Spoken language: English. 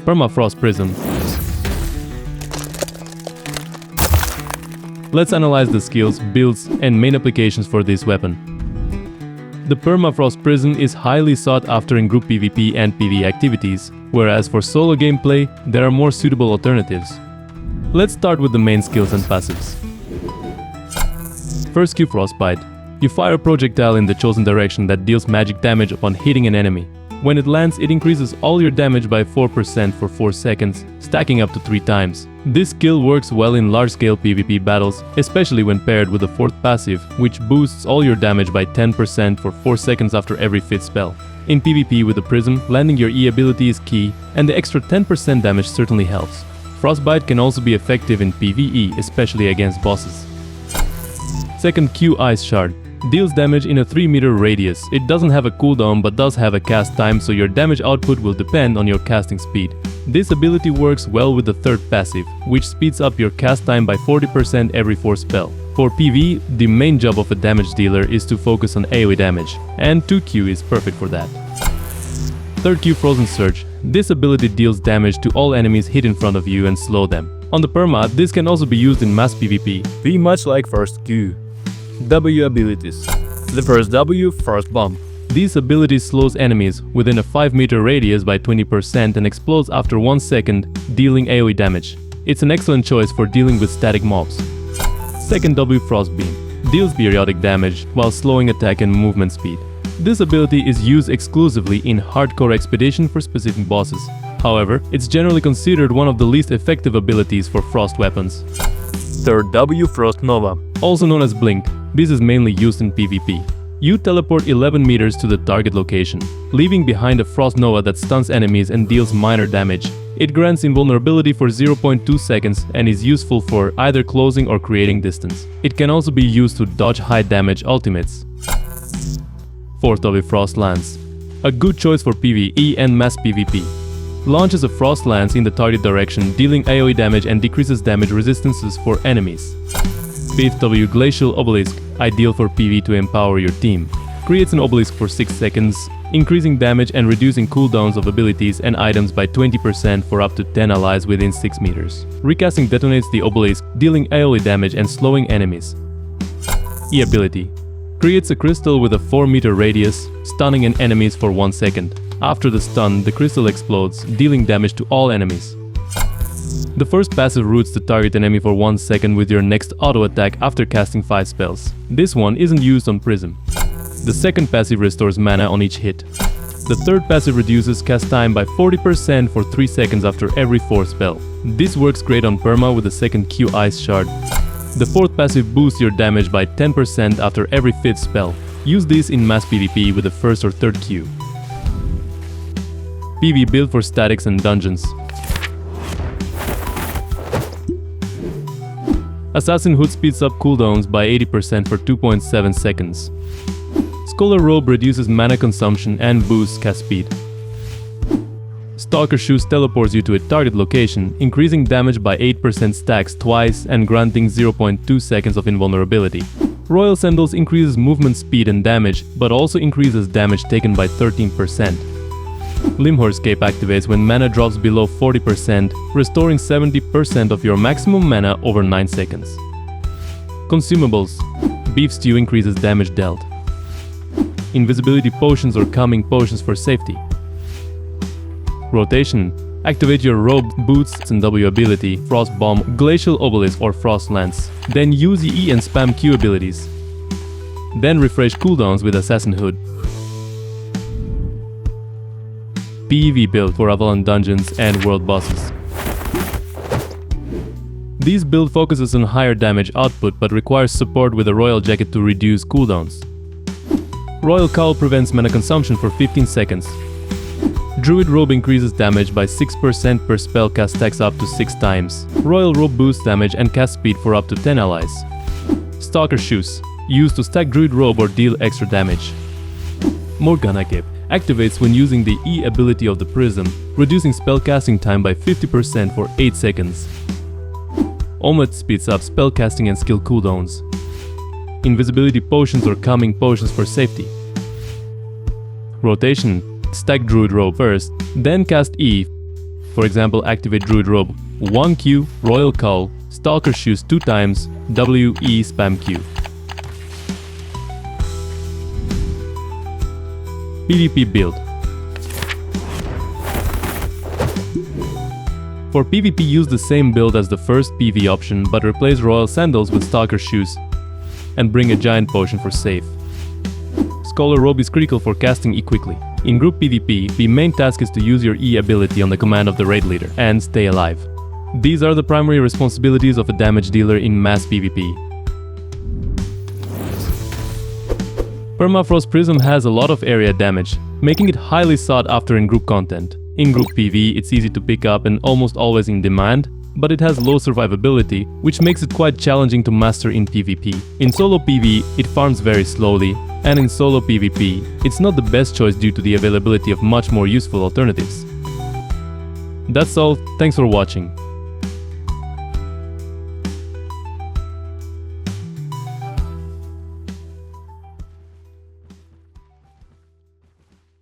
PermaFrost Prism. Let's analyze the skills, builds, and main applications for this weapon. The PermaFrost Prism is highly sought after in group PvP and PvE activities, whereas for solo gameplay, there are more suitable alternatives. Let's start with the main skills and passives. First Q Frostbite. You fire a projectile in the chosen direction that deals magic damage upon hitting an enemy. When it lands, it increases all your damage by 4% for 4 seconds, stacking up to 3 times. This skill works well in large-scale PvP battles, especially when paired with the fourth passive, which boosts all your damage by 10% for 4 seconds after every fifth spell. In PvP with the Prism, landing your E ability is key, and the extra 10% damage certainly helps. Frostbite can also be effective in PvE, especially against bosses. Second Q Ice Shard. Deals damage in a 3-meter radius. It doesn't have a cooldown but does have a cast time, so your damage output will depend on your casting speed. This ability works well with the third passive, which speeds up your cast time by 40% every 4 spell. For PvE, the main job of a damage dealer is to focus on AoE damage, and 2Q is perfect for that. Third Q Frozen Surge. This ability deals damage to all enemies hit in front of you and slow them. On the Perma, this can also be used in mass PvP. Be much like first Q. W abilities. The first W, Frost Bomb. These abilities slows enemies within a 5-meter radius by 20% and explodes after 1 second, dealing AoE damage. It's an excellent choice for dealing with static mobs. Second W, Frost Beam. Deals periodic damage while slowing attack and movement speed. This ability is used exclusively in hardcore expedition for specific bosses. However, it's generally considered one of the least effective abilities for frost weapons. Third W, Frost Nova. Also known as Blink, this is mainly used in PvP. You teleport 11 meters to the target location, leaving behind a Frost Nova that stuns enemies and deals minor damage. It grants invulnerability for 0.2 seconds and is useful for either closing or creating distance. It can also be used to dodge high damage ultimates. Fourth W, Frost Lance. A good choice for PvE and mass PvP. Launches a Frost Lance in the target direction, dealing AoE damage and decreases damage resistances for enemies. Fifth W, Glacial Obelisk, ideal for PvE to empower your team. Creates an obelisk for 6 seconds, increasing damage and reducing cooldowns of abilities and items by 20% for up to 10 allies within 6 meters. Recasting detonates the obelisk, dealing AoE damage and slowing enemies. E ability. Creates a crystal with a 4-meter radius, stunning an enemies for 1 second. After the stun, the crystal explodes, dealing damage to all enemies. The first passive roots the target enemy for 1 second with your next auto attack after casting 5 spells. This one isn't used on Prism. The second passive restores mana on each hit. The third passive reduces cast time by 40% for 3 seconds after every 4 spell. This works great on Perma with the second Q Ice Shard. The fourth passive boosts your damage by 10% after every 5th spell. Use this in mass PvP with the first or third Q. PV build for statics and dungeons. Assassin Hood speeds up cooldowns by 80% for 2.7 seconds. Scholar Robe reduces mana consumption and boosts cast speed. Stalker Shoes teleports you to a target location, increasing damage by 8% stacks twice and granting 0.2 seconds of invulnerability. Royal Sandals increases movement speed and damage, but also increases damage taken by 13%. Limhorse Cape activates when mana drops below 40%, restoring 70% of your maximum mana over 9 seconds. Consumables. Beef Stew increases damage dealt. Invisibility Potions or Calming Potions for safety. Rotation. Activate your Robe, Boots and W ability, Frost Bomb, Glacial Obelisk or Frost Lance. Then use E and spam Q abilities. Then refresh cooldowns with Assassin Hood. PvE build for Avalon dungeons and world bosses. This build focuses on higher damage output but requires support with a Royal Jacket to reduce cooldowns. Royal Cowl prevents mana consumption for 15 seconds. Druid Robe increases damage by 6% per spell cast stacks up to 6 times. Royal Robe boosts damage and cast speed for up to 10 allies. Stalker Shoes, used to stack Druid Robe or deal extra damage. Morgana Cape activates when using the E ability of the Prism, reducing spellcasting time by 50% for 8 seconds. Omelette speeds up spellcasting and skill cooldowns. Invisibility Potions or Calming Potions for safety. Rotation. Stack Druid Robe first, then cast E. For example, activate Druid Robe 1Q, Royal Cull, Stalker Shoes 2 times, WE spam Q. PvP build. For PvP, use the same build as the first PV option, but replace Royal Sandals with Stalker Shoes and bring a Giant Potion for safe. Scholar Robe is critical for casting E quickly. In group PvP, the main task is to use your E ability on the command of the raid leader and stay alive. These are the primary responsibilities of a damage dealer in mass PvP. PermaFrost Prism has a lot of area damage, making it highly sought after in group content. In group PV, it's easy to pick up and almost always in demand, but it has low survivability, which makes it quite challenging to master in PvP. In solo PV, it farms very slowly, and in solo PvP, it's not the best choice due to the availability of much more useful alternatives. That's all, thanks for watching.